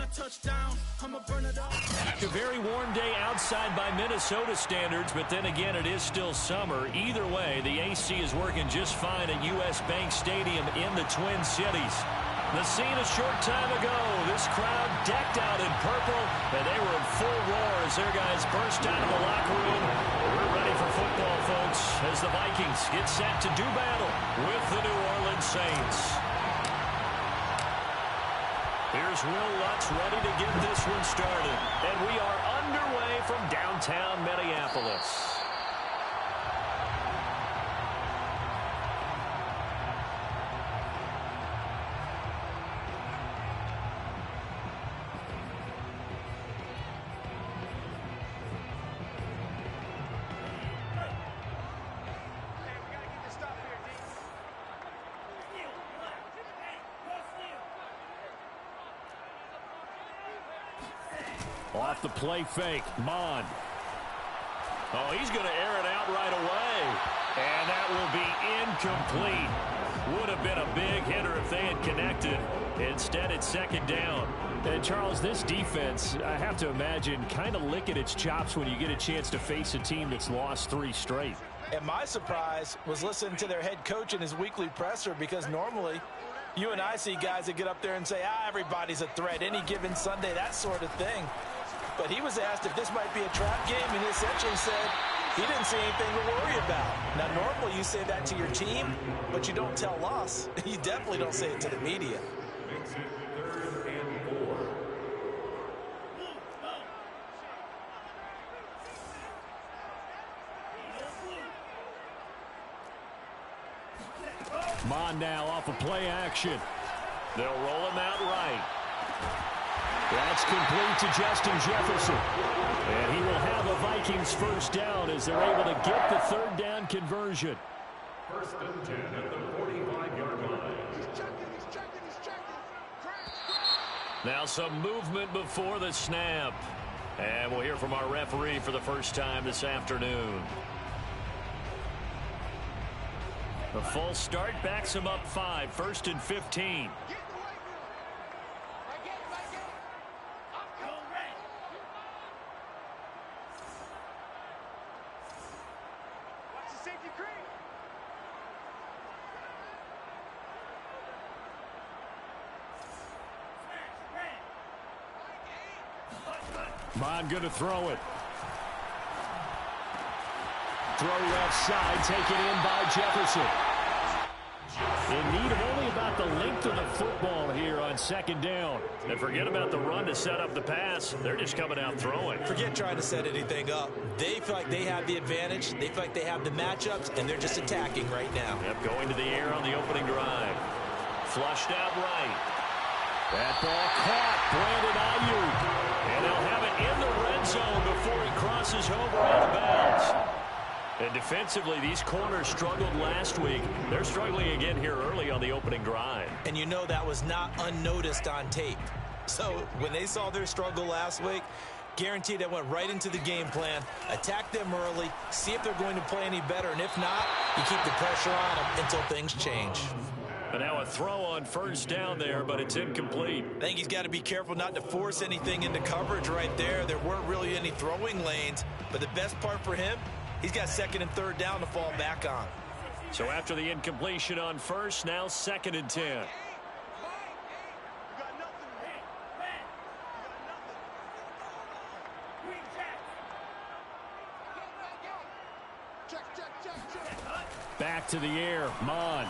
A very warm day outside by Minnesota standards, but then again, it is still summer. Either way, the AC is working just fine at U.S. Bank Stadium in the Twin Cities. The scene a short time ago, this crowd decked out in purple, and they were in full roar as their guys burst out of the locker room. We're ready for football, folks, as the Vikings get set to do battle with the New Orleans Saints. Here's Will Lutz ready to get this one started. And we are underway from downtown Minneapolis. Off the play fake, Mond. Oh, he's going to air it out right away. And that will be incomplete. Would have been a big hitter if they had connected. Instead, it's second down. And, Charles, this defense, I have to imagine, kind of licking its chops when you get a chance to face a team that's lost 3 straight. And my surprise was listening to their head coach in his weekly presser, because normally you and I see guys that get up there and say, everybody's a threat any given Sunday, that sort of thing. But he was asked if this might be a trap game, and he essentially said he didn't see anything to worry about. Now, normally you say that to your team, but you don't tell us. You definitely don't say it to the media. Mond now off of play action. They'll roll him out right. That's complete to Justin Jefferson. And he will have a Vikings first down as they're able to get the third down conversion. First and 10 at the 45-yard line. Now some movement before the snap. And we'll hear from our referee for the first time this afternoon. The full start backs him up 5, first and 15. Mond going to throw it. Throw left side, taken in by Jefferson. In need of only about the length of the football here on second down. And forget about the run to set up the pass. They're just coming out throwing. Forget trying to set anything up. They feel like they have the advantage. They feel like they have the matchups, and they're just attacking right now. Yep, going to the air on the opening drive. Flushed out right. That ball caught. Brandon Ayuk. And they'll have it in the red zone before he crosses over out of bounds. And defensively, these corners struggled last week. They're struggling again here early on the opening drive. And you know that was not unnoticed on tape. So when they saw their struggle last week, guaranteed that went right into the game plan. Attack them early, see if they're going to play any better. And if not, you keep the pressure on them until things change. And now a throw on first down there, but it's incomplete. I think he's got to be careful not to force anything into coverage right there. There weren't really any throwing lanes. But the best part for him, he's got second and third down to fall back on. So after the incompletion on first, now second and 10. Back to the air, Mond.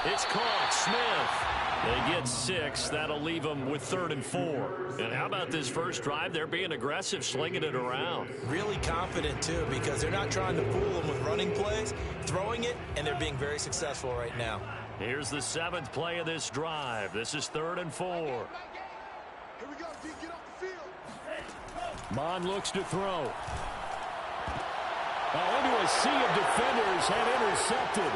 It's caught. Smith. They get 6. That'll leave them with 3rd and 4. And how about this first drive? They're being aggressive, slinging it around. Really confident, too, because they're not trying to fool them with running plays, throwing it, and they're being very successful right now. Here's the 7th play of this drive. This is 3rd and 4. Here we go, D. Get off the field. Mond looks to throw. Into a sea of defenders and intercepted.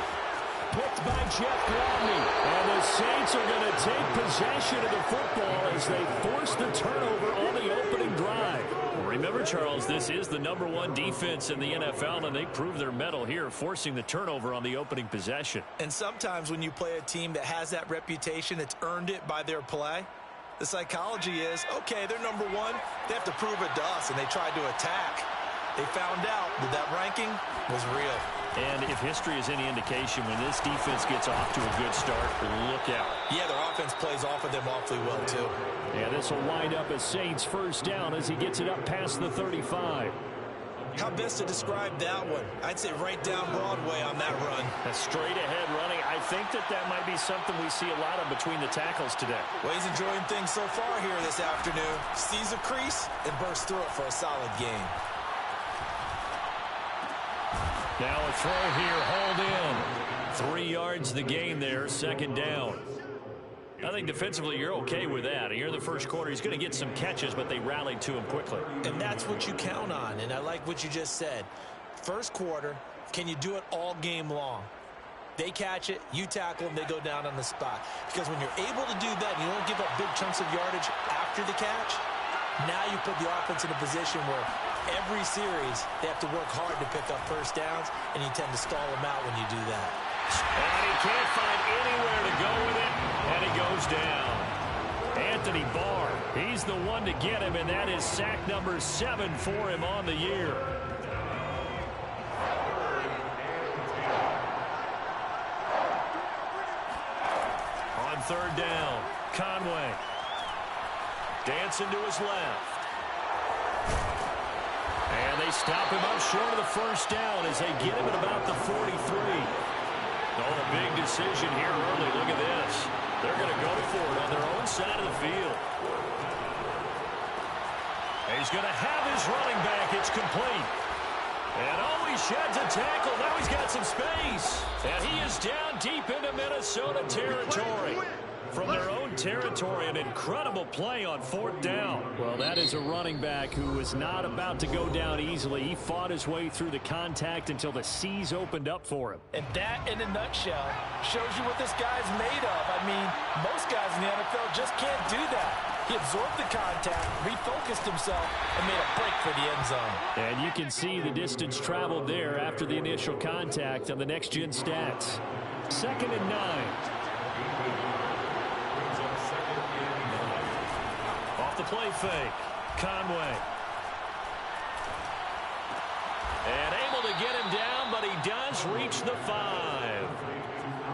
Picked by Jeff Gladney. And the Saints are going to take possession of the football as they force the turnover on the opening drive. Remember, Charles, this is the #1 defense in the NFL, and they prove their mettle here, forcing the turnover on the opening possession. And sometimes when you play a team that has that reputation, that's earned it by their play, The psychology is, okay, they're number one. They have to prove it to us, and they tried to attack. They found out that that ranking was real. And if history is any indication, when this defense gets off to a good start, look out. Yeah, their offense plays off of them awfully well, too. And this will wind up a Saints first down as he gets it up past the 35. How best to describe that one? I'd say right down Broadway on that run. A straight-ahead running. I think that might be something we see a lot of between the tackles today. Well, he's enjoying things so far here this afternoon. Sees a crease and bursts through it for a solid gain. Now a throw here, hauled in. 3 yards the gain there, second down. I think defensively you're okay with that. Here in the first quarter, he's going to get some catches, but they rallied to him quickly. And that's what you count on, and I like what you just said. First quarter, can you do it all game long? They catch it, you tackle them, they go down on the spot. Because when you're able to do that, and you don't give up big chunks of yardage after the catch, now you put the offense in a position where every series they have to work hard to pick up first downs, and you tend to stall them out when you do that. And he can't find anywhere to go with it, and he goes down. Anthony Barr, he's the one to get him, and that is sack number 7 for him on the year. On third down, Conway. Dancing to his left. And they stop him up short of the first down as they get him at about the 43. Oh, a big decision here early. Look at this. They're going to go for it on their own side of the field. And he's going to have his running back. It's complete. And oh, he sheds a tackle. Now he's got some space. And he is down deep into Minnesota territory. From their own territory, an incredible play on fourth down. Well, that is a running back who was not about to go down easily. He fought his way through the contact until the seas opened up for him. And that, in a nutshell, shows you what this guy's made of. I mean, most guys in the NFL just can't do that. He absorbed the contact, refocused himself, and made a break for the end zone. And you can see the distance traveled there after the initial contact on the next-gen stats. 2nd and 9. Off the play fake, Conway. And able to get him down, but he does reach the 5.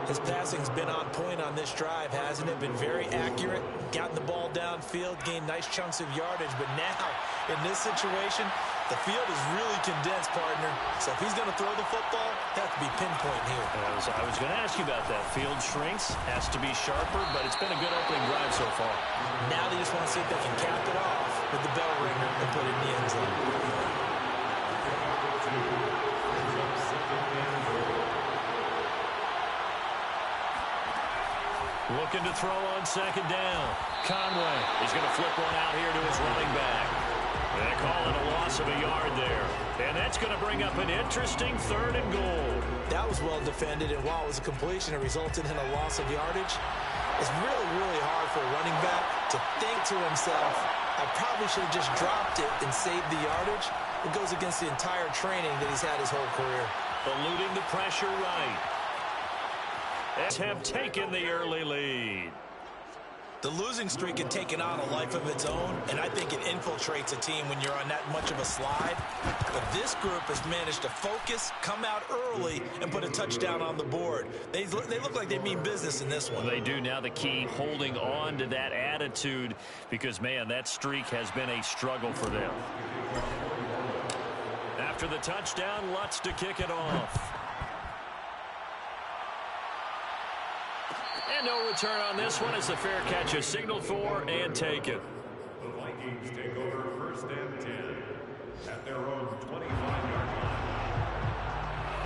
His passing's been on point on this drive, hasn't it? Been very accurate, gotten the ball downfield, gained nice chunks of yardage. But now, in this situation, the field is really condensed, partner. So if he's going to throw the football, that has to be pinpoint here. I was going to ask you about that. Field shrinks, has to be sharper, but it's been a good opening drive so far. Now they just want to see if they can cap it off with the bell ringer and put it in the end zone. Looking to throw on second down. Conway is going to flip one out here to his running back. They call it a loss of a yard there. And that's going to bring up an interesting 3rd and goal. That was well defended, and while it was a completion, it resulted in a loss of yardage. It's really, really hard for a running back to think to himself, I probably should have just dropped it and saved the yardage. It goes against the entire training that he's had his whole career. Eluding the pressure right. Have taken the early lead. The losing streak had taken on a life of its own, and I think it infiltrates a team when you're on that much of a slide. But this group has managed to focus, come out early, and put a touchdown on the board. They look like they mean business in this one. They do. Now the key, holding on to that attitude, because, man, that streak has been a struggle for them. After the touchdown, Lutz to kick it off. And no return on this one as the fair catch is signaled for and taken. The Vikings take over 1st and 10 at their own 25-yard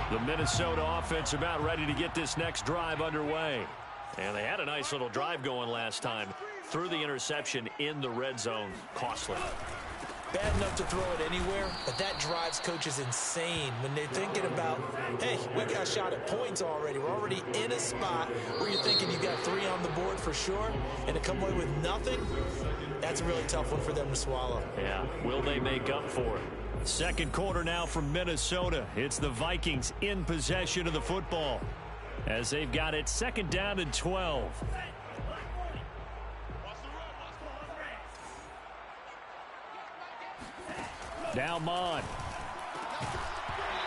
line. The Minnesota offense about ready to get this next drive underway. And they had a nice little drive going last time. Threw the interception in the red zone. Costly. Bad enough to throw it anywhere, but that drives coaches insane when they're thinking about, hey, we got shot at points already. We're already in a spot where you're thinking you got 3 on the board for sure, and to come away with nothing, that's a really tough one for them to swallow. Yeah, will they make up for it? Second quarter now from Minnesota. It's the Vikings in possession of the football as they've got it 2nd down and 12. Now Mon.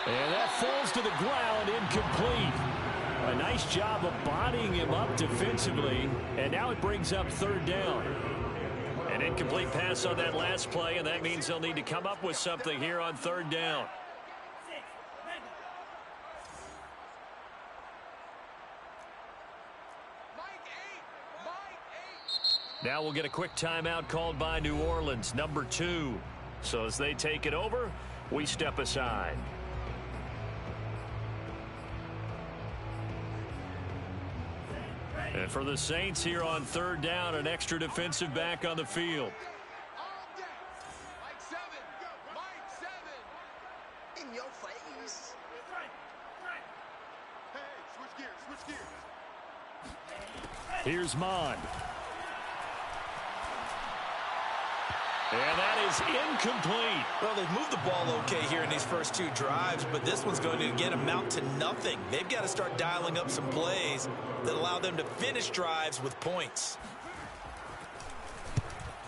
And that falls to the ground, incomplete. A nice job of bodying him up defensively, and now it brings up third down. An incomplete pass on that last play, and that means they'll need to come up with something here on third down. Now we'll get a quick timeout called by New Orleans, number 2. So as they take it over, we step aside. And for the Saints here on third down, an extra defensive back on the field. In your face. Hey, switch gears. Here's Mon. And that is incomplete. Well, they've moved the ball okay here in these first 2 drives, but this one's going to again amount to nothing. They've got to start dialing up some plays that allow them to finish drives with points.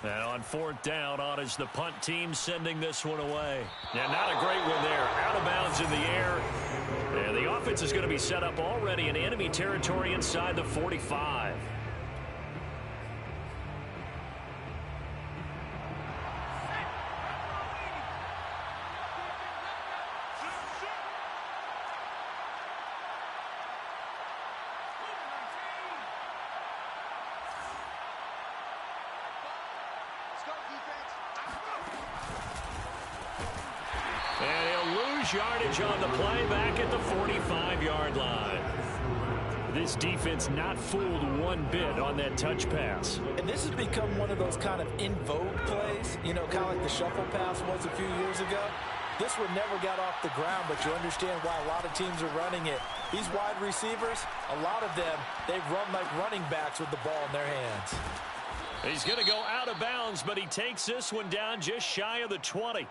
And on fourth down, on is the punt team sending this one away. Yeah, not a great one there. Out of bounds in the air. And the offense is going to be set up already in enemy territory inside the 45. Yardage on the play back at the 45-yard line. This defense not fooled one bit on that touch pass. And this has become one of those kind of in vogue plays, you know, kind of like the shuffle pass was a few years ago. This one never got off the ground, but you understand why a lot of teams are running it. These wide receivers, a lot of them, they run like running backs with the ball in their hands. He's going to go out of bounds, but he takes this one down just shy of the 20.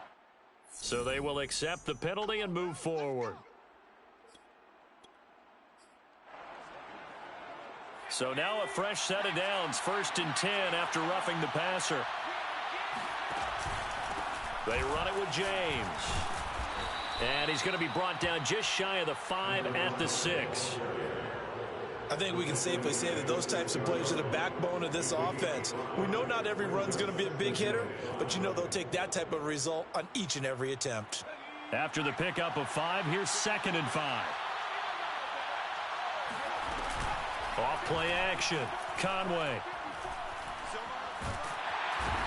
So they will accept the penalty and move forward. So now a fresh set of downs, 1st and 10 after roughing the passer. They run it with James. And he's going to be brought down just shy of the 5 at the 6. I think we can safely say that those types of plays are the backbone of this offense. We know not every run's going to be a big hitter, but you know they'll take that type of result on each and every attempt. After the pickup of 5, here's 2nd and 5. Off-play action. Conway.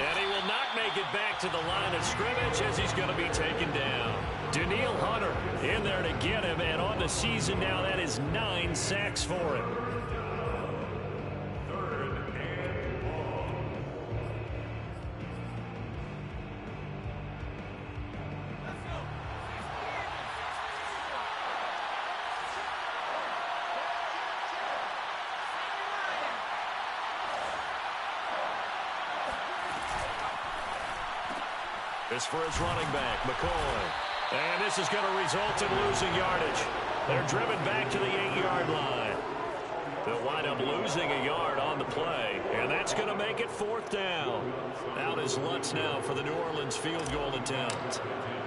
And he will not make it back to the line of scrimmage as he's going to be taken down. Daniil Hunter in there to get him, and on the season now, that is 9 sacks for him. This for his running back, McCoy. And this is going to result in losing yardage. They're driven back to the 8-yard line. They'll wind up losing a yard on the play, and that's going to make it 4th down. Out is Lutz now for the New Orleans field goal attempt.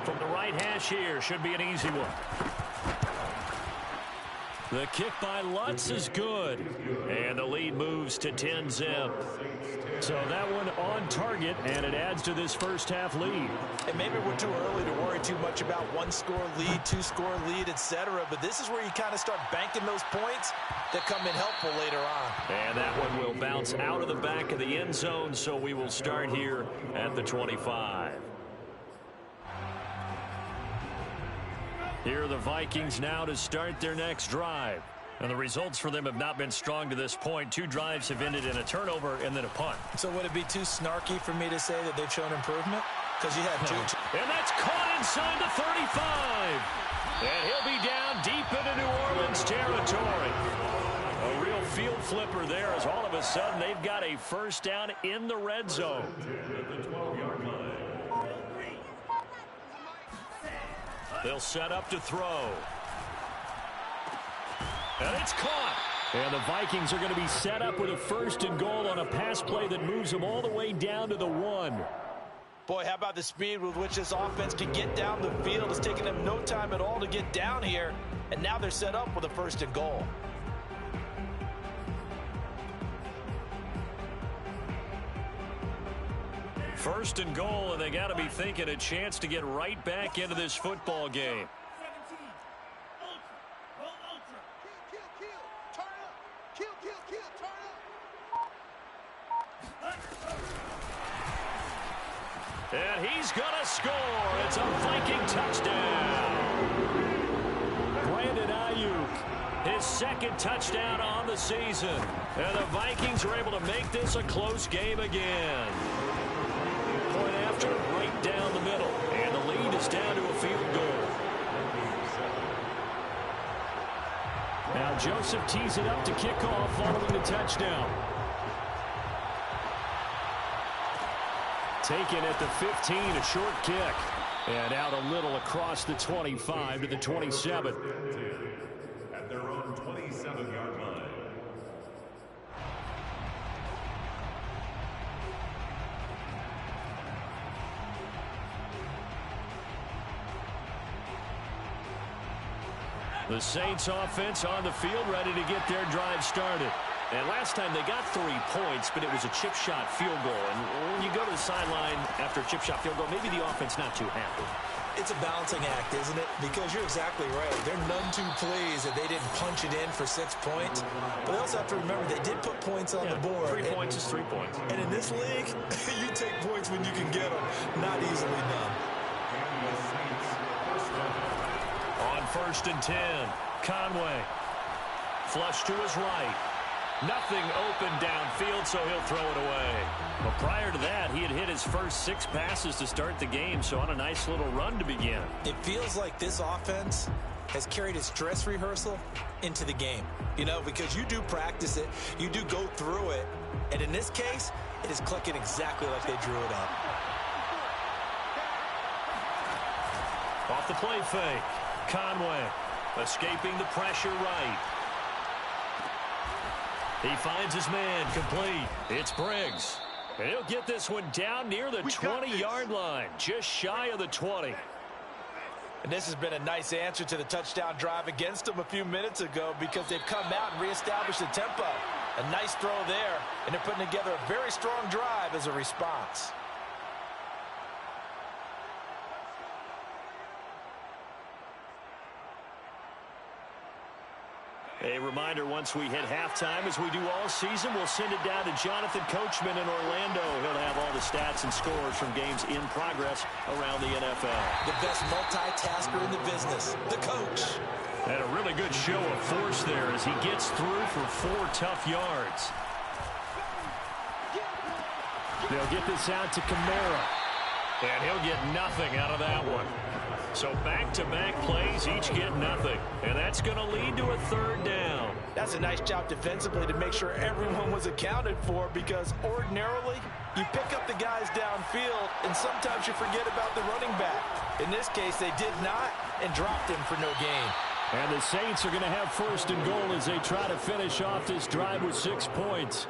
From the right hash here, should be an easy one. The kick by Lutz is good, and the lead moves to 10-zip. So that one on target, and it adds to this first half lead. And maybe we're too early to worry too much about 1-score lead, 2-score lead, etc. But this is where you kind of start banking those points that come in helpful later on. And that one will bounce out of the back of the end zone, so we will start here at the 25. Here are the Vikings now to start their next drive. And the results for them have not been strong to this point. 2 drives have ended in a turnover and then a punt. So would it be too snarky for me to say that they've shown improvement? Because you had 2. And that's caught inside the 35. And he'll be down deep into New Orleans territory. A real field flipper there as all of a sudden they've got a first down in the red zone. They'll set up to throw. And it's caught. And the Vikings are going to be set up with a 1st and goal on a pass play that moves them all the way down to the 1. Boy, how about the speed with which this offense can get down the field? It's taken them no time at all to get down here, and now they're set up with a 1st and goal. First and goal, and they got to be thinking a chance to get right back into this football game. And he's going to score. It's a Viking touchdown. Brandon Ayuk, his 2nd touchdown on the season. And the Vikings are able to make this a close game again. Point after, right down the middle. And the lead is down to a field goal. Now Joseph tees it up to kick off following the touchdown. Taken at the 15, a short kick. And out a little across the 25 to the 27. At their own 27-yard line. The Saints offense on the field, ready to get their drive started. And last time they got 3 points, but it was a chip shot field goal. And when you go to the sideline after a chip shot field goal, maybe the offense not too happy. It's a balancing act, isn't it? Because you're exactly right. They're none too pleased that they didn't punch it in for 6 points. But they also have to remember they did put points on the board. 3 points is 3 points. And in this league, you take points when you can get them. Not easily done. On 1st and 10, Conway. Flush to his right. Nothing open downfield, so he'll throw it away. Well, prior to that, he had hit his first 6 passes to start the game, so on a nice little run to begin. It feels like this offense has carried its dress rehearsal into the game. You know, because you do practice it, you do go through it, and in this case, it is clicking exactly like they drew it up. Off the play fake, Conway escaping the pressure right. He finds his man complete. It's Briggs. And he'll get this one down near the 20-yard line, just shy of the 20. And this has been a nice answer to the touchdown drive against them a few minutes ago because they've come out and reestablished the tempo. A nice throw there, and they're putting together a very strong drive as a response. A reminder, once we hit halftime, as we do all season, we'll send it down to Jonathan Coachman in Orlando. He'll have all the stats and scores from games in progress around the NFL. The best multitasker in the business, the coach. And a really good show of force there as he gets through for 4 tough yards. They'll get this out to Kamara. And he'll get nothing out of that one. So back-to-back plays, each get nothing. And that's going to lead to a 3rd down. That's a nice job defensively to make sure everyone was accounted for because ordinarily you pick up the guys downfield and sometimes you forget about the running back. In this case, they did not and dropped him for no gain. And the Saints are going to have 1st and goal as they try to finish off this drive with 6 points.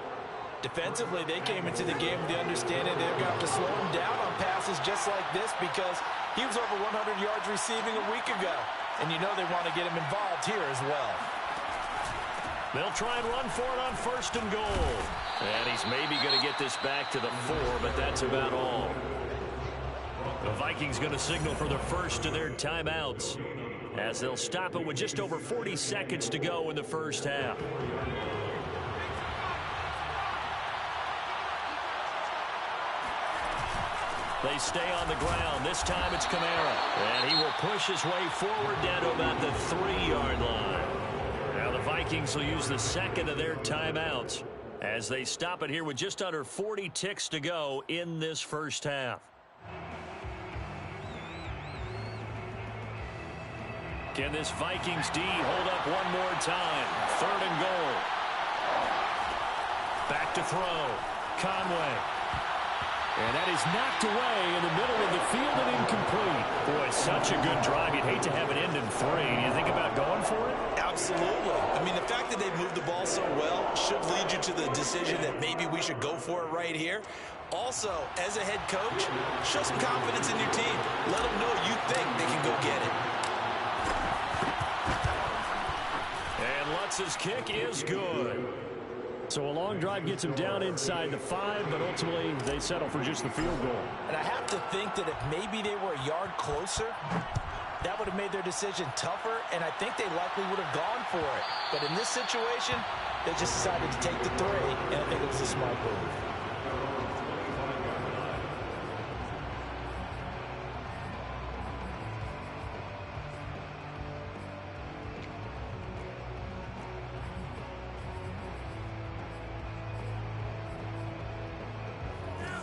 Defensively, they came into the game with the understanding they're going to have to slow him down on passes just like this because he was over 100 yards receiving a week ago. And you know they want to get him involved here as well. They'll try and run for it on 1st and goal. And he's maybe going to get this back to the 4, but that's about all. The Vikings going to signal for the first of their timeouts as they'll stop it with just over 40 seconds to go in the first half. They stay on the ground. This time it's Kamara. And he will push his way forward down to about the 3-yard line. Now the Vikings will use the 2nd of their timeouts as they stop it here with just under 40 ticks to go in this first half. Can this Vikings D hold up one more time? 3rd and goal. Back to throw. Conway. And that is knocked away in the middle of the field and incomplete. Boy, such a good drive. You'd hate to have it end in 3. Do you think about going for it? Oh, Absolutely. I mean, the fact that they've moved the ball so well should lead you to the decision that maybe we should go for it right here. Also, as a head coach, show some confidence in your team. Let them know you think they can go get it. And Lutz's kick is good. So a long drive gets him down inside the 5, but ultimately they settle for just the field goal. And I have to think that if maybe they were a yard closer, that would have made their decision tougher, and I think they likely would have gone for it. But in this situation, they just decided to take the 3, and I think it was a smart move.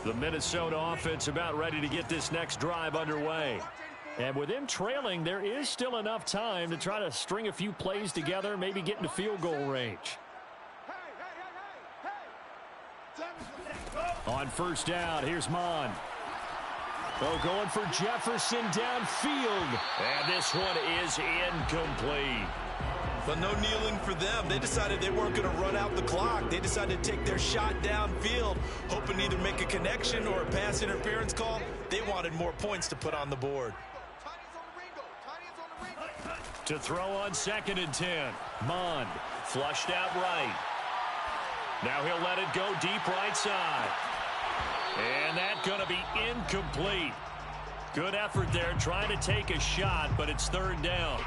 The Minnesota offense about ready to get this next drive underway. And with them trailing, there is still enough time to try to string a few plays together, maybe get into field goal range. On first down, here's Mon. Oh, going for Jefferson downfield. And this one is incomplete. But no kneeling for them. They decided they weren't going to run out the clock. They decided to take their shot downfield, hoping to either make a connection or a pass interference call. They wanted more points to put on the board. To throw on 2nd and 10. Mond flushed out right. Now he'll let it go deep right side. And that's going to be incomplete. Good effort there trying to take a shot, but it's 3rd down.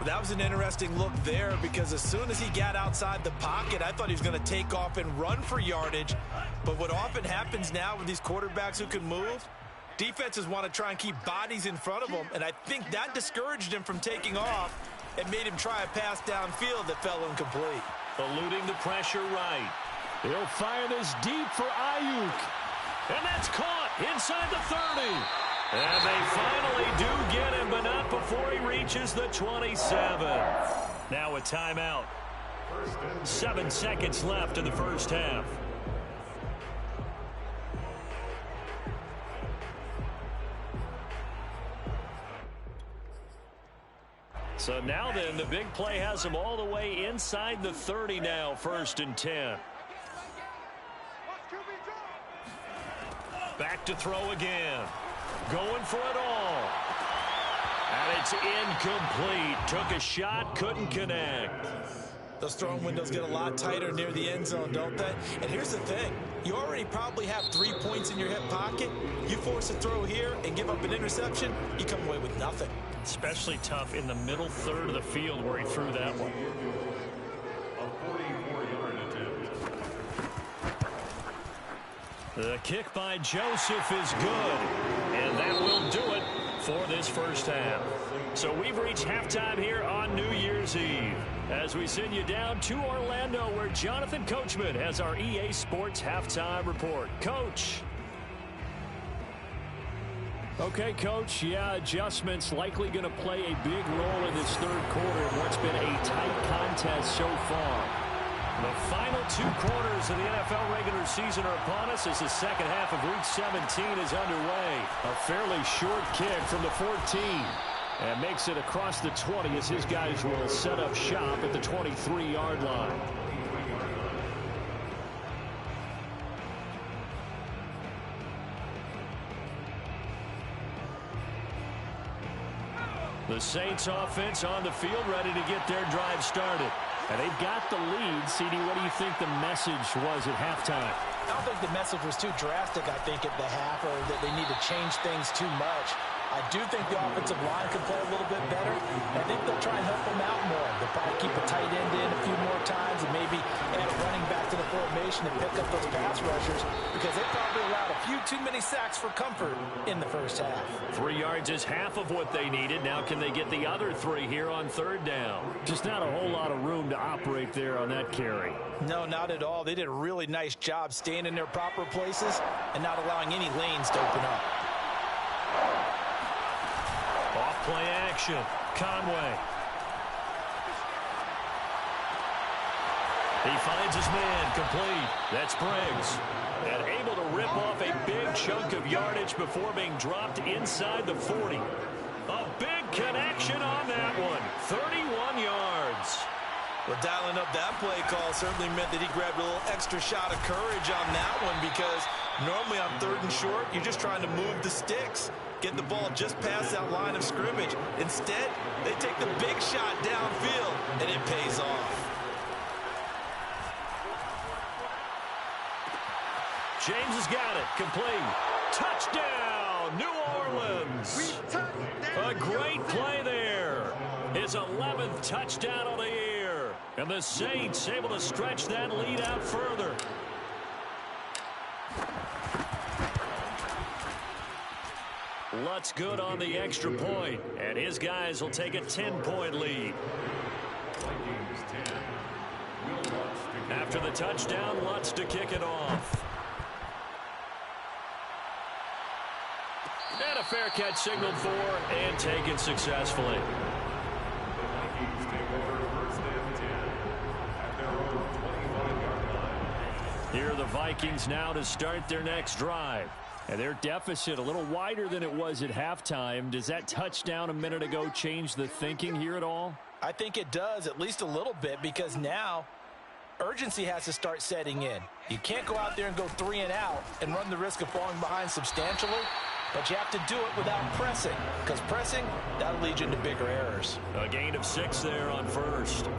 That was an interesting look there because as soon as he got outside the pocket, I thought he was going to take off and run for yardage. But what often happens now with these quarterbacks who can move, defenses want to try and keep bodies in front of them, and I think that discouraged him from taking off and made him try a pass downfield that fell incomplete. Eluding the pressure right. He'll fire this deep for Ayuk. And that's caught inside the 30. And they finally do get him, but not before he reaches the 27. Now a timeout. 7 seconds left in the first half. So now then, the big play has him all the way inside the 30 now, 1st and 10. Back to throw again. Going for it all. And it's incomplete. Took a shot, couldn't connect. Those throwing windows get a lot tighter near the end zone, don't they? And here's the thing. You already probably have 3 points in your hip pocket. You force a throw here and give up an interception, you come away with nothing. Especially tough in the middle 3rd of the field where he threw that one. The kick by Joseph is good. And that will do it for this first half. So we've reached halftime here on New Year's Eve as we send you down to Orlando where Jonathan Coachman has our EA Sports Halftime Report. Coach. Okay, Coach, yeah, adjustments likely going to play a big role in this 3rd quarter in what's been a tight contest so far. The final 2 quarters of the NFL regular season are upon us as the second half of Week 17 is underway. A fairly short kick from the 14. And makes it across the 20 as his guys will set up shop at the 23-yard line. The Saints offense on the field ready to get their drive started. And they've got the lead. CD, what do you think the message was at halftime? I don't think the message was too drastic, I think, at the half, or that they need to change things too much. I do think the offensive line can play a little bit better. I think they'll try and help them out more. They'll probably keep a tight end in a few more times and maybe add a running back to the formation and pick up those pass rushers because they probably allowed a few too many sacks for comfort in the first half. 3 yards is half of what they needed. Now can they get the other 3 here on 3rd down? Just not a whole lot of room to operate there on that carry. No, not at all. They did a really nice job staying in their proper places and not allowing any lanes to open up. Off-play action. Conway. He finds his man complete. That's Briggs. And able to rip off a big chunk of yardage before being dropped inside the 40. A big connection on that one. 31 yards. Well, dialing up that play call certainly meant that he grabbed a little extra shot of courage on that one, because normally on 3rd and short, you're just trying to move the sticks, get the ball just past that line of scrimmage. Instead, they take the big shot downfield, and it pays off. James has got it. Complete. Touchdown, New Orleans. A great play there. His 11th touchdown of the year. And the Saints able to stretch that lead out further. Lutt's good on the extra point, and his guys will take a 10-point lead. After the touchdown, Lutz to kick it off. And a fair catch signaled for and taken successfully. Here are the Vikings now to start their next drive. And their deficit a little wider than it was at halftime. Does that touchdown a minute ago change the thinking here at all? I think it does, at least a little bit, because now urgency has to start setting in. You can't go out there and go 3 and out and run the risk of falling behind substantially, but you have to do it without pressing, because pressing, that'll lead you into bigger errors. A gain of 6 there on first.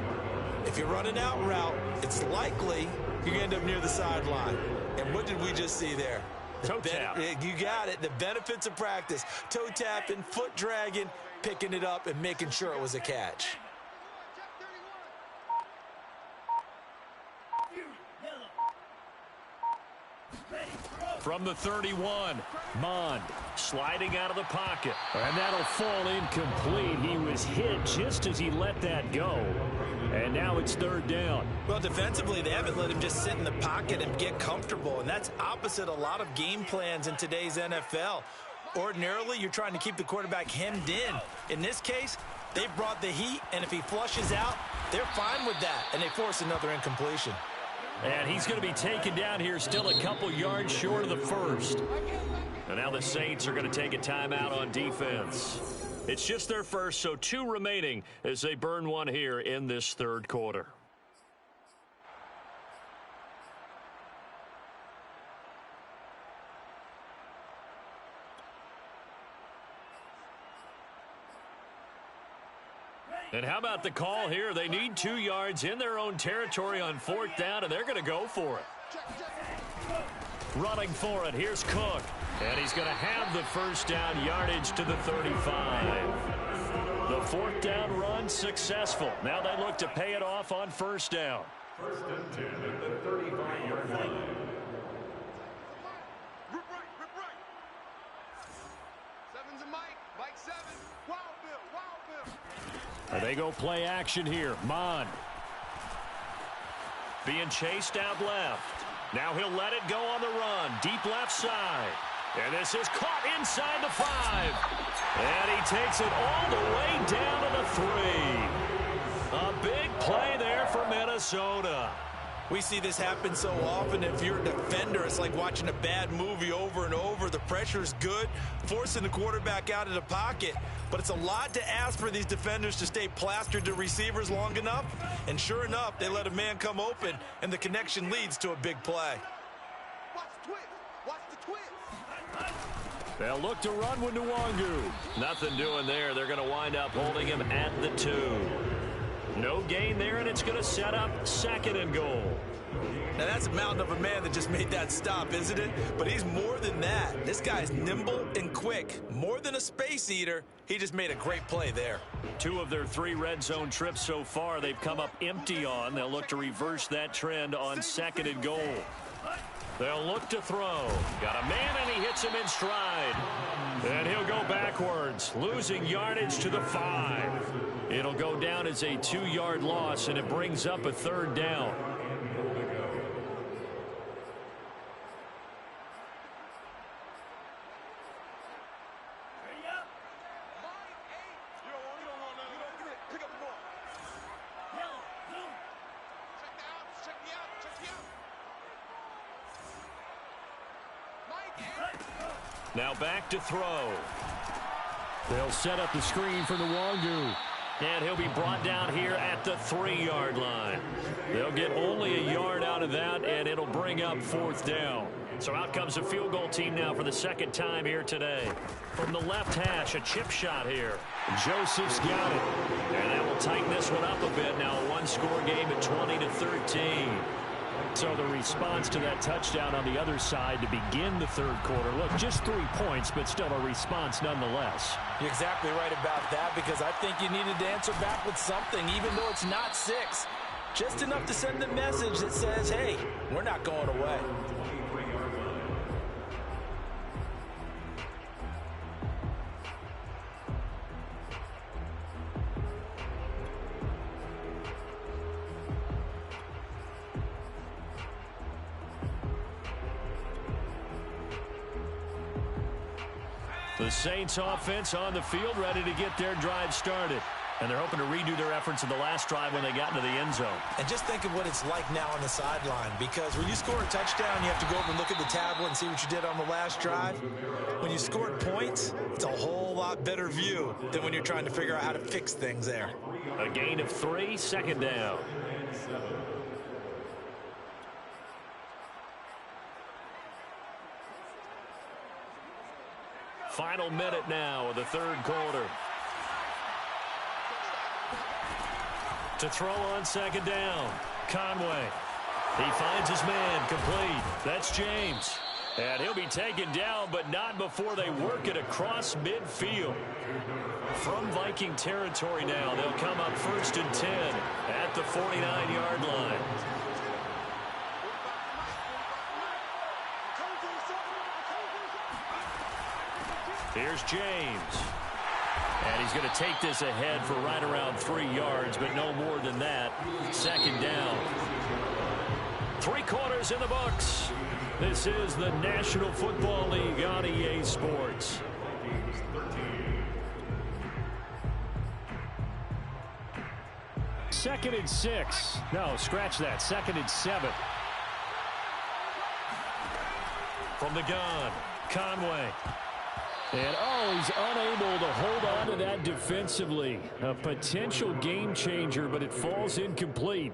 If you're running out route, it's likely you're going to end up near the sideline. And what did we just see there? Toe tap. You got it. The benefits of practice. Toe tapping, foot dragging, picking it up, and making sure it was a catch. From the 31, Mond sliding out of the pocket. And that'll fall incomplete. He was hit just as he let that go. And now it's 3rd down. Well, defensively, they haven't let him just sit in the pocket and get comfortable. And that's opposite a lot of game plans in today's NFL. Ordinarily, you're trying to keep the quarterback hemmed in. In this case, they brought the heat, and if he flushes out, they're fine with that. And they force another incompletion. And he's going to be taken down here still a couple yards short of the first. And now the Saints are going to take a timeout on defense. It's just their first, so 2 remaining as they burn one here in this 3rd quarter. And how about the call here? They need 2 yards in their own territory on 4th down, and they're going to go for it. Running for it, here's Cook. And he's going to have the first down yardage to the 35. The 4th down run successful. Now they look to pay it off on 1st down. 1st and 10 at the 35-yard line. Rip right. 7's a Mike. Mike 7. Wild Bill. And they go play action here. Mond being chased out left. Now he'll let it go on the run. Deep left side. And this is caught inside the 5. And he takes it all the way down to the 3. A big play there for Minnesota. We see this happen so often. If you're a defender, it's like watching a bad movie over and over. The pressure is good, forcing the quarterback out of the pocket. But it's a lot to ask for these defenders to stay plastered to receivers long enough. And sure enough, they let a man come open, and the connection leads to a big play. Watch the twist. Watch the twist. They'll look to run with Nwangu. Nothing doing there. They're going to wind up holding him at the 2. No gain there, and it's going to set up 2nd and goal. Now, that's a mountain of a man that just made that stop, isn't it? But he's more than that. This guy's nimble and quick. More than a space eater, he just made a great play there. 2 of their 3 red zone trips so far, they've come up empty on. They'll look to reverse that trend on 2nd and goal. They'll look to throw. Got a man, and he hits him in stride. And he'll go backwards, losing yardage to the 5. It'll go down as a 2-yard loss, and it brings up a 3rd down. Now back to throw. They'll set up the screen for Nwangu. And he'll be brought down here at the 3-yard line. They'll get only a yard out of that, and it'll bring up 4th down. So out comes a field goal team now for the second time here today. From the left hash, a chip shot here. Joseph's got it. And that will tighten this one up a bit. Now a one-score game at 20-13. So the response to that touchdown on the other side to begin the third quarter. Look, just 3 points, but still a response nonetheless. You're exactly right about that, because I think you needed to answer back with something, even though it's not 6. Just enough to send the message that says, hey, we're not going away. The Saints offense on the field, ready to get their drive started. And they're hoping to redo their efforts in the last drive when they got into the end zone. And just think of what it's like now on the sideline, because when you score a touchdown, you have to go over and look at the tablet and see what you did on the last drive. When you scored points, it's a whole lot better view than when you're trying to figure out how to fix things there. A gain of 3, 2nd down. Final minute now of the third quarter. To throw on 2nd down, Conway. He finds his man, complete. That's James. And he'll be taken down, but not before they work it across midfield. From Viking territory now, they'll come up 1st and 10 at the 49-yard line. Here's James. And he's going to take this ahead for right around 3 yards, but no more than that. 2nd down. 3 quarters in the books. This is the National Football League on EA Sports. Second and 6. No, scratch that. 2nd and 7. From the gun, Conway. And, he's unable to hold on to that defensively. A potential game changer, but it falls incomplete.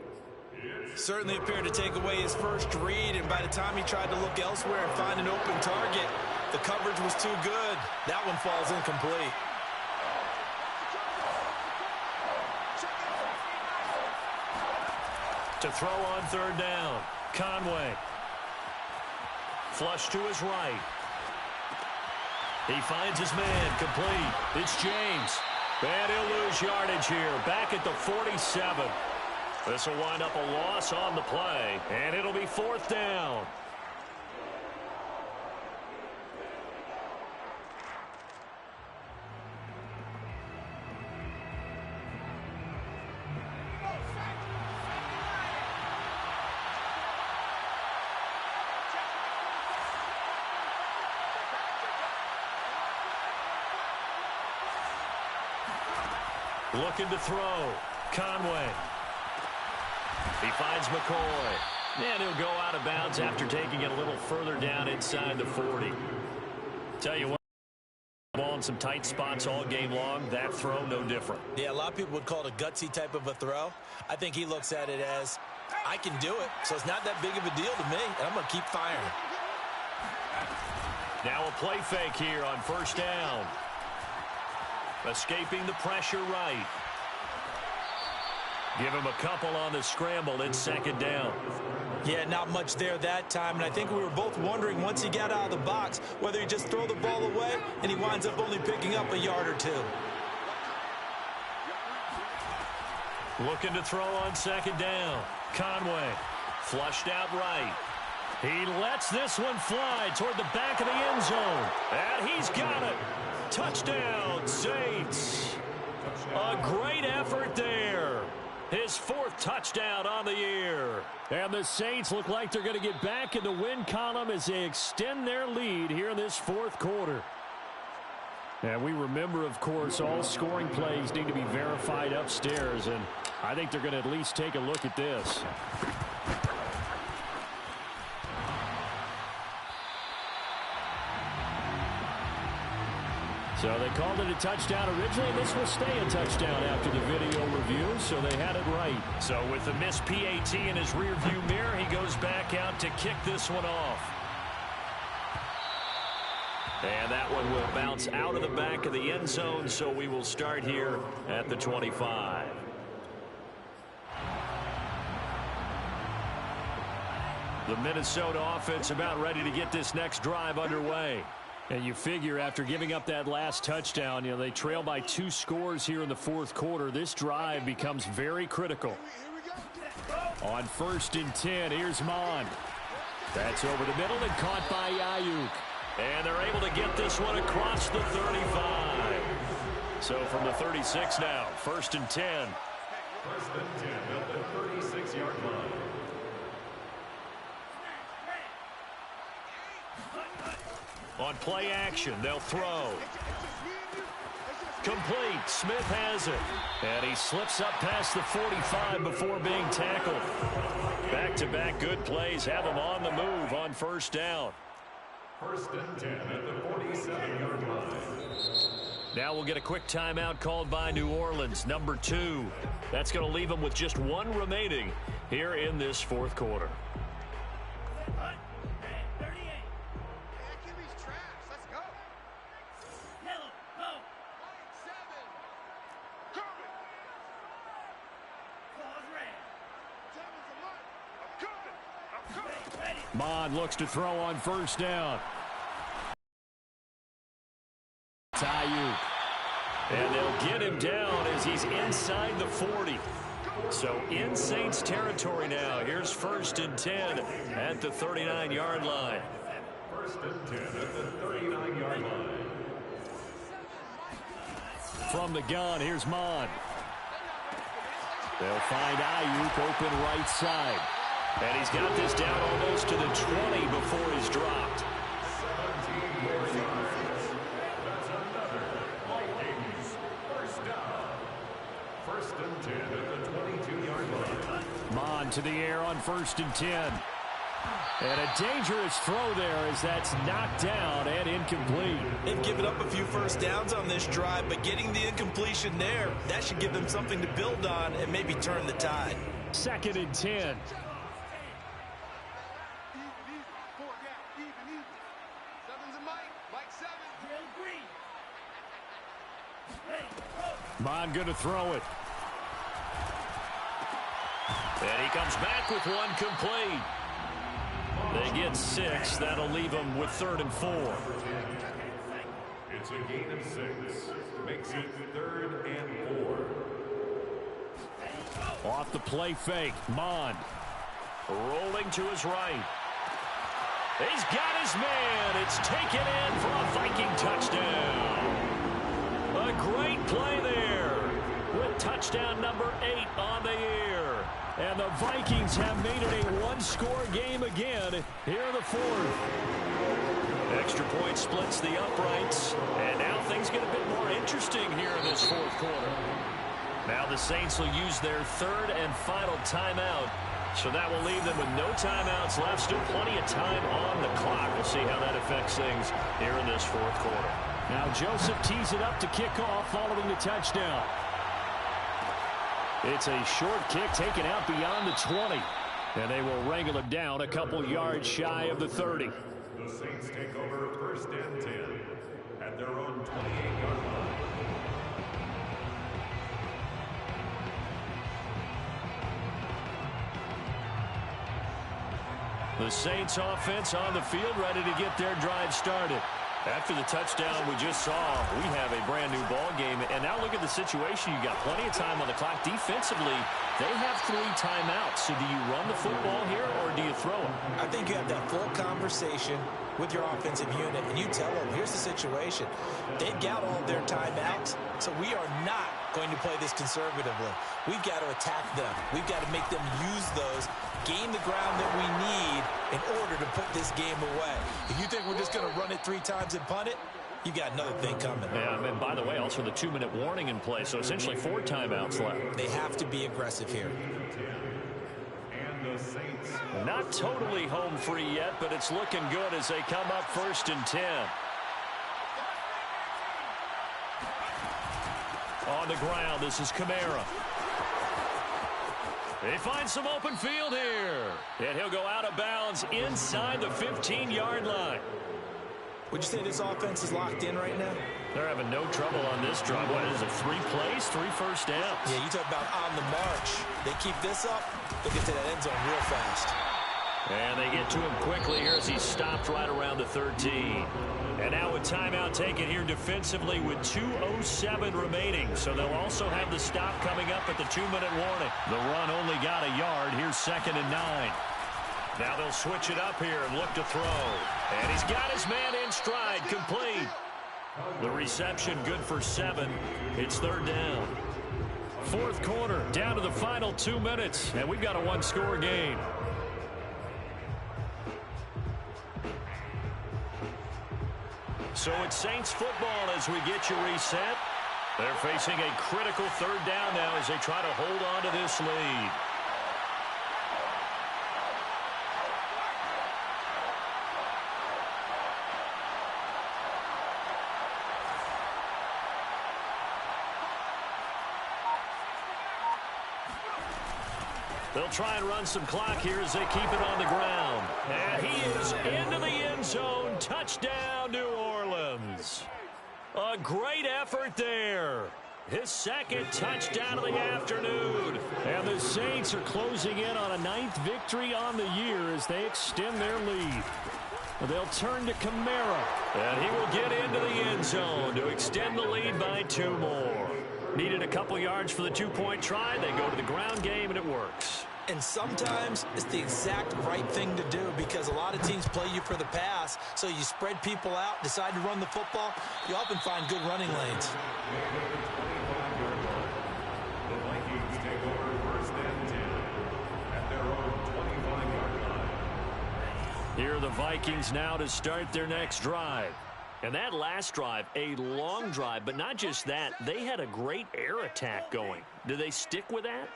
Certainly appeared to take away his first read, and by the time he tried to look elsewhere and find an open target, the coverage was too good. That one falls incomplete. To throw on 3rd down, Conway. Flush to his right. He finds his man, complete. It's James. And he'll lose yardage here, back at the 47. This will wind up a loss on the play, and it'll be 4th down. Looking to throw. Conway. He finds McCoy. And he'll go out of bounds after taking it a little further down inside the 40. Tell you what, ball in some tight spots all game long. That throw, no different. Yeah, a lot of people would call it a gutsy type of a throw. I think he looks at it as, I can do it, so it's not that big of a deal to me, and I'm going to keep firing. Now a play fake here on 1st down. Escaping the pressure right. Give him a couple on the scramble. It's 2nd down. Yeah, not much there that time, and I think we were both wondering once he got out of the box whether he just throw the ball away and he winds up only picking up a yard or 2. Looking to throw on 2nd down. Conway flushed out right. He lets this one fly toward the back of the end zone. And he's got it. Touchdown, Saints. A great effort there. His 4th touchdown on the year. And the Saints look like they're going to get back in the win column as they extend their lead here in this 4th quarter. And we remember, of course, all scoring plays need to be verified upstairs. And I think they're going to at least take a look at this. So they called it a touchdown originally, and this will stay a touchdown after the video review, so they had it right. So with the missed PAT in his rearview mirror, he goes back out to kick this one off. And that one will bounce out of the back of the end zone, so we will start here at the 25. The Minnesota offense about ready to get this next drive underway. And you figure after giving up that last touchdown, they trail by 2 scores here in the fourth quarter. This drive becomes very critical. On 1st and 10, here's Mon. That's over the middle and caught by Ayuk. And they're able to get this one across the 35. So from the 36 now, 1st and 10. 1st and 10 at the 36-yard line. On play action, they'll throw. Complete. Smith has it. And he slips up past the 45 before being tackled. Back-to-back good plays have him on the move on 1st down. 1st and 10 at the 47-yard line. Now we'll get a quick timeout called by New Orleans, number 2. That's going to leave them with just 1 remaining here in this fourth quarter. Mon looks to throw on 1st down. Ayuk. And they'll get him down as he's inside the 40. So in Saints territory now. Here's 1st and 10 at the 39-yard line. 1st and 10 at the 39-yard line. From the gun, here's Mon. They'll find Ayuk open right side. And he's got this down almost to the 20 before he's dropped. 17 more yards. That's another Vikings 1st down. 1st and 10 at the 22-yard line. Mon to the air on 1st and 10. And a dangerous throw there as that's knocked down and incomplete. They've given up a few 1st downs on this drive, but getting the incompletion there, that should give them something to build on and maybe turn the tide. 2nd and 10. Mon going to throw it. And he comes back with 1 complete. They get 6. That'll leave them with 3rd and 4. It's a gain of 6. Makes it 3rd and 4. Off the play fake. Mon. Rolling to his right. He's got his man. It's taken in for a Viking touchdown. A great play there with touchdown number 8 on the year. And the Vikings have made it a 1-score game again here in the 4th. Extra point splits the uprights. And now things get a bit more interesting here in this fourth quarter. Now the Saints will use their 3rd and final timeout. So that will leave them with no timeouts left. Still plenty of time on the clock. We'll see how that affects things here in this fourth quarter. Now Joseph tees it up to kick off following the touchdown. It's a short kick taken out beyond the 20. And they will wrangle it down a couple yards shy of the 30. The Saints take over 1st and 10 at their own 28-yard line. The Saints offense on the field ready to get their drive started. After the touchdown we just saw, we have a brand new ball game. And now look at the situation. You've got plenty of time on the clock. Defensively, they have 3 timeouts. So do you run the football here or do you throw it? I think you have that full conversation with your offensive unit, and you tell them, here's the situation. They've got all their timeouts, so we are not going to play this conservatively. We've got to attack them. We've got to make them use those, gain the ground that we need in order to put this game away. If you think we're just going to run it 3 times and punt it, you got another thing coming. Yeah, and by the way, also the 2-minute warning in play, so essentially 4 timeouts left. They have to be aggressive here. And the Saints. Not totally home free yet, but it's looking good as they come up 1st and 10. On the ground, this is Kamara. They find some open field here. And he'll go out of bounds inside the 15-yard line. Would you say this offense is locked in right now? They're having no trouble on this drive. What is it, 3 plays, 3 first downs? Yeah, you talk about on the march. They keep this up, they'll get to that end zone real fast. And they get to him quickly here as he's stopped right around the 13. And now a timeout taken here defensively with 2:07 remaining. So they'll also have the stop coming up at the 2-minute warning. The run only got a yard. Here's 2nd and 9. Now they'll switch it up here and look to throw. And he's got his man in stride, complete. The reception good for 7. It's 3rd down. 4th quarter, down to the final 2 minutes. And we've got a 1-score game. So it's Saints football as we get you reset. They're facing a critical 3rd down now as they try to hold on to this lead. They'll try and run some clock here as they keep it on the ground. And he is into the end zone. Touchdown, New Orleans. A great effort there. His 2nd touchdown of the afternoon. And the Saints are closing in on a 9th victory on the year as they extend their lead. They'll turn to Kamara. And he will get into the end zone to extend the lead by 2 more. Needed a couple yards for the 2-point try. They go to the ground game, and it works. And sometimes it's the exact right thing to do because a lot of teams play you for the pass. So you spread people out, decide to run the football. You often find good running lanes. The Vikings take over 1st and 10 at their own 25-yard line. Here are the Vikings now to start their next drive. And that last drive, a long drive, but not just that. They had a great air attack going. Do they stick with that?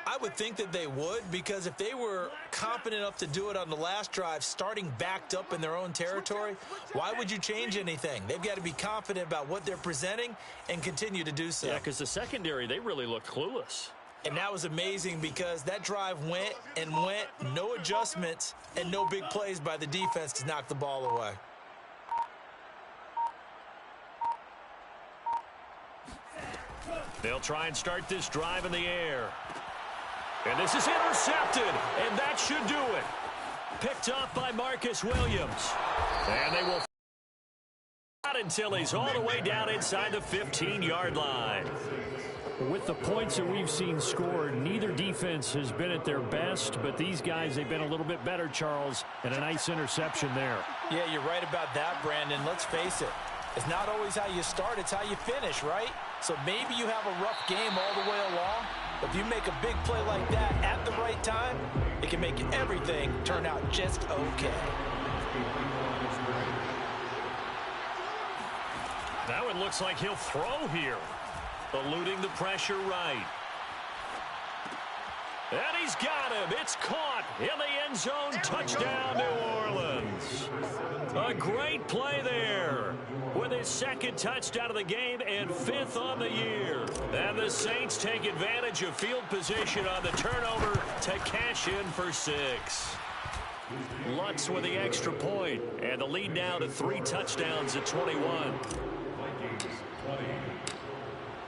I would think that they would because if they were confident enough to do it on the last drive, starting backed up in their own territory, why would you change anything? They've got to be confident about what they're presenting and continue to do so. Yeah, because the secondary, they really looked clueless. And that was amazing because that drive went and went, no adjustments, and no big plays by the defense to knock the ball away. They'll try and start this drive in the air. And this is intercepted, and that should do it. Picked off by Marcus Williams. And they will not until he's all the way down inside the 15-yard line. With the points that we've seen scored, neither defense has been at their best, but these guys, they've been a little bit better, Charles, and a nice interception there. Yeah, you're right about that, Brandon. Let's face it. It's not always how you start, it's how you finish, right? So maybe you have a rough game all the way along, but if you make a big play like that at the right time, it can make everything turn out just okay. Now it looks like he'll throw here. Eluding the pressure right. And he's got him. It's caught in the end zone. Touchdown, New Orleans. A great play there with his 2nd touchdown of the game and 5th on the year. And the Saints take advantage of field position on the turnover to cash in for 6. Lutz with the extra point, and the lead now to 3 touchdowns at 21.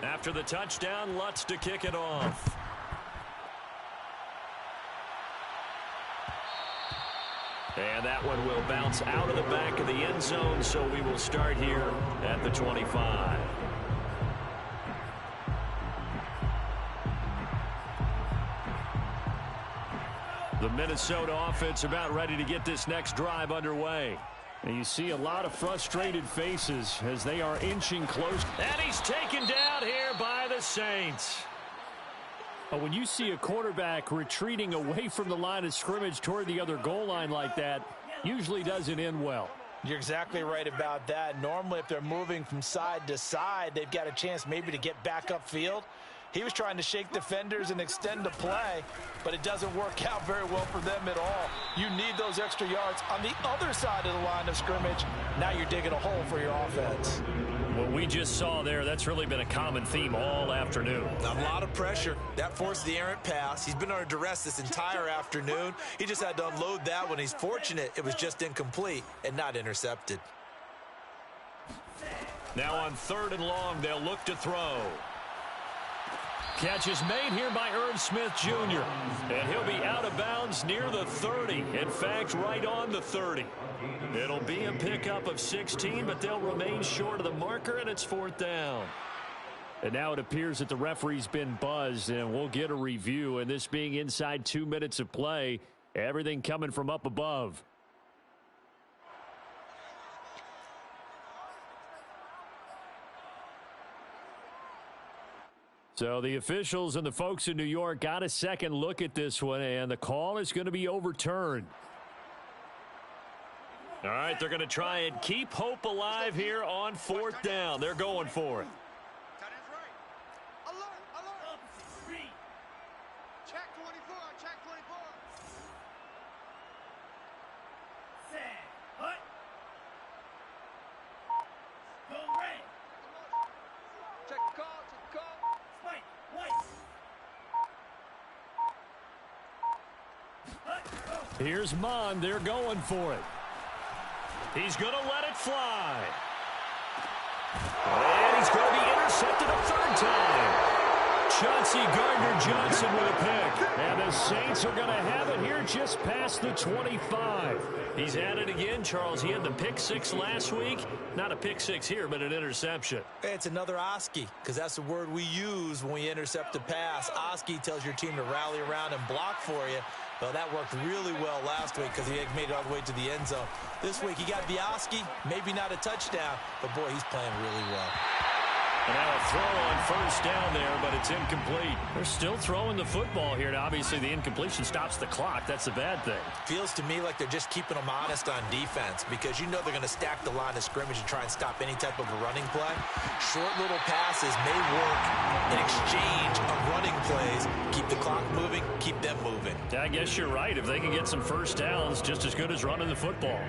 After the touchdown, Lutz to kick it off. And that one will bounce out of the back of the end zone, so we will start here at the 25. The Minnesota offense about ready to get this next drive underway. And you see a lot of frustrated faces as they are inching close. And he's taken down here by the Saints. When you see a quarterback retreating away from the line of scrimmage toward the other goal line like that, usually doesn't end well. You're exactly right about that. Normally, if they're moving from side to side, they've got a chance maybe to get back upfield. He was trying to shake defenders and extend the play, but it doesn't work out very well for them at all. You need those extra yards on the other side of the line of scrimmage. Now you're digging a hole for your offense. What we just saw there, that's really been a common theme all afternoon. A lot of pressure. That forced the errant pass. He's been under duress this entire afternoon. He just had to unload that one. He's fortunate it was just incomplete and not intercepted. Now on 3rd and long, they'll look to throw. Catch is made here by Irv Smith Jr. And he'll be out of bounds near the 30. In fact, right on the 30. It'll be a pickup of 16, but they'll remain short of the marker, and it's 4th down. And now it appears that the referee's been buzzed, and we'll get a review. And this being inside 2 minutes of play, everything coming from up above. So the officials and the folks in New York got a second look at this one, and the call is going to be overturned. All right, they're going to try and keep hope alive here on 4th down. They're going for it. Check 24, check 24. Check the call, check the call. Here's Mond. They're going for it. He's going to let it fly. And he's going to be intercepted a 3rd time. Chauncey Gardner-Johnson with a pick. And the Saints are going to have it here just past the 25. He's at it again, Charles. He had the pick 6 last week. Not a pick 6 here, but an interception. It's another Oski, because that's the word we use when we intercept a pass. Oski tells your team to rally around and block for you. Well, that worked really well last week because he made it all the way to the end zone. This week, he got the Oski, maybe not a touchdown, but, boy, he's playing really well. And now a throw on 1st down there, but it's incomplete. They're still throwing the football here, and obviously the incompletion stops the clock. That's the bad thing. Feels to me like they're just keeping them honest on defense because you know they're going to stack the line of scrimmage and try and stop any type of a running play. Short little passes may work in exchange of running plays. Keep the clock moving, keep them moving. I guess you're right. If they can get some 1st downs, just as good as running the football.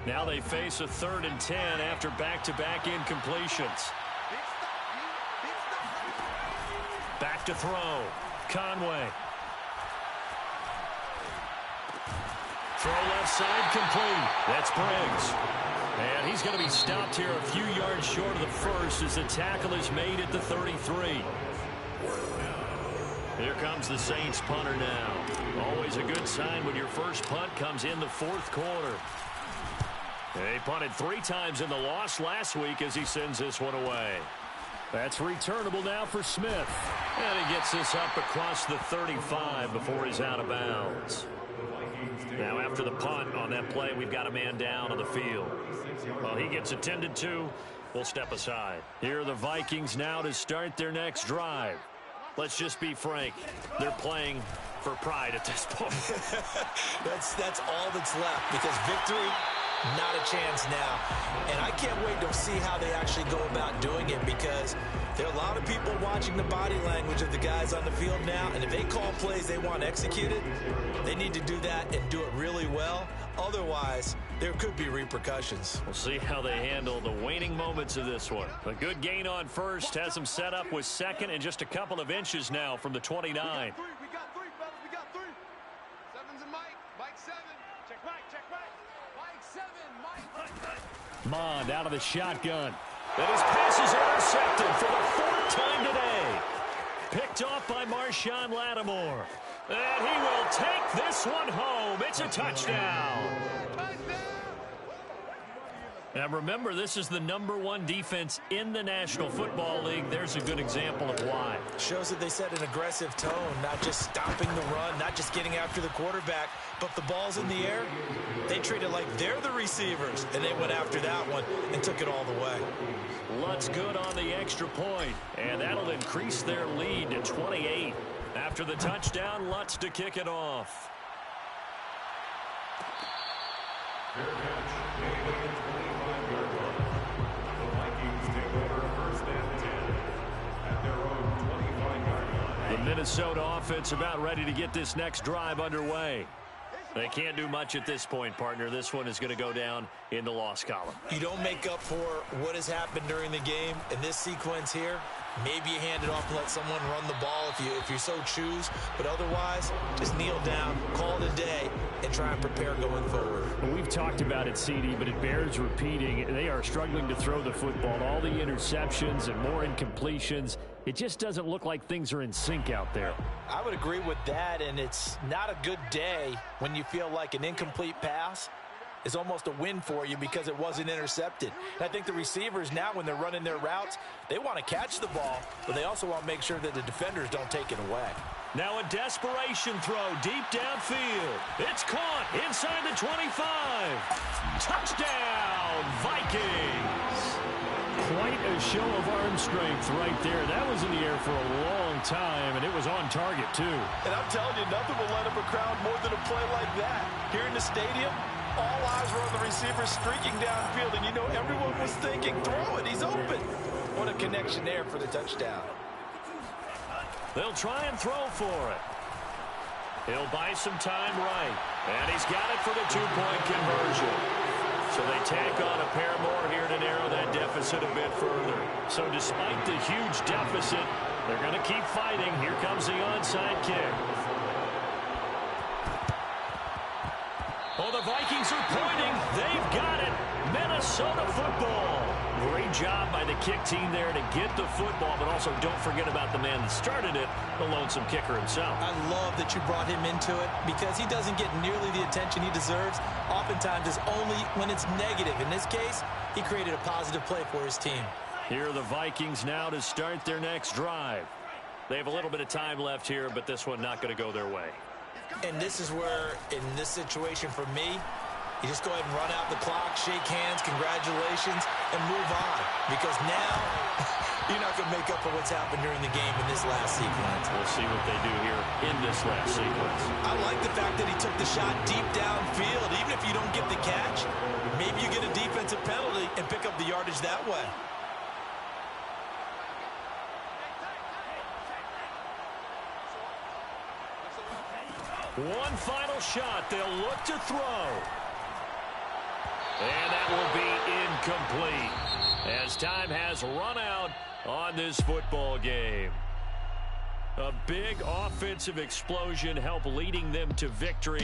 Now they face a 3rd and 10 after back-to-back incompletions. Back to throw. Conway. Throw left side complete. That's Briggs. And he's going to be stopped here a few yards short of the 1st as the tackle is made at the 33. Here comes the Saints punter now. Always a good sign when your first punt comes in the 4th quarter. They punted 3 times in the loss last week as he sends this one away. That's returnable now for Smith. And he gets this up across the 35 before he's out of bounds. Now after the punt on that play, we've got a man down on the field. While he gets attended to, we'll step aside. Here are the Vikings now to start their next drive. Let's just be frank. They're playing for pride at this point. That's all that's left because victory, not a chance now. And I can't wait to see how they actually go about doing it because there are a lot of people watching the body language of the guys on the field now. And if they call plays they want executed, they need to do that and do it really well. Otherwise, there could be repercussions. We'll see how they handle the waning moments of this one. A good gain on 1st has them set up with 2nd and just a couple of inches now from the 29. We got 3, fellas, we got 3. 7's a Mike, Mike 7. Check Mike, Mike 7, Mike. Mond out of the shotgun. And his pass is intercepted for the 4th time today. Picked off by Marshawn Lattimore. And he will take this one home. It's a touchdown. Now remember, this is the #1 defense in the National Football League. There's a good example of why. Shows that they set an aggressive tone, not just stopping the run, not just getting after the quarterback, but the ball's in the air. They treat it like they're the receivers, and they went after that one and took it all the way. Lutz good on the extra point, and that'll increase their lead to 28. After the touchdown, Lutz to kick it off. Fair catch made at the 25-yard line. The Vikings take over 1st and 10 at their own 25-yard line. The Minnesota offense about ready to get this next drive underway. They can't do much at this point, partner. This one is going to go down in the loss column. You don't make up for what has happened during the game. In this sequence here, maybe you hand it off and let someone run the ball if you so choose. But otherwise, just kneel down, call it a day, and try and prepare going forward. Well, we've talked about it, CD, but it bears repeating. They are struggling to throw the football. All the interceptions and more incompletions. It just doesn't look like things are in sync out there. I would agree with that, and it's not a good day when you feel like an incomplete pass is almost a win for you because it wasn't intercepted. And I think the receivers now, when they're running their routes, they want to catch the ball, but they also want to make sure that the defenders don't take it away. Now a desperation throw deep downfield. It's caught inside the 25. Touchdown, Vikings. Quite a show of arm strength right there. That was in the air for a long time, and it was on target, too. And I'm telling you, nothing will light up a crowd more than a play like that. Here in the stadium, all eyes were on the receiver streaking downfield, and you know everyone was thinking, throw it, he's open. What a connection there for the touchdown. They'll try and throw for it. He'll buy some time right, and he's got it for the two-point conversion. So they tack on a pair more here to narrow that deficit a bit further. So despite the huge deficit, they're going to keep fighting. Here comes the onside kick. Oh, the Vikings are pointing. They've got it. Minnesota football. Great job by the kick team there to get the football, but also don't forget about the man that started it, the lonesome kicker himself. I love that you brought him into it because he doesn't get nearly the attention he deserves. Oftentimes it's only when it's negative. In this case, he created a positive play for his team. Here are the Vikings now to start their next drive. They have a little bit of time left here, but this one not going to go their way. And this is where, in this situation for me, you just go ahead and run out the clock, shake hands, congratulations, and move on. Because now, you're not going to make up for what's happened during the game in this last sequence. We'll see what they do here in this last sequence. I like the fact that he took the shot deep downfield. Even if you don't get the catch, maybe you get a defensive penalty and pick up the yardage that way. One final shot. They'll look to throw. And that will be incomplete as time has run out on this football game. A big offensive explosion helped leading them to victory.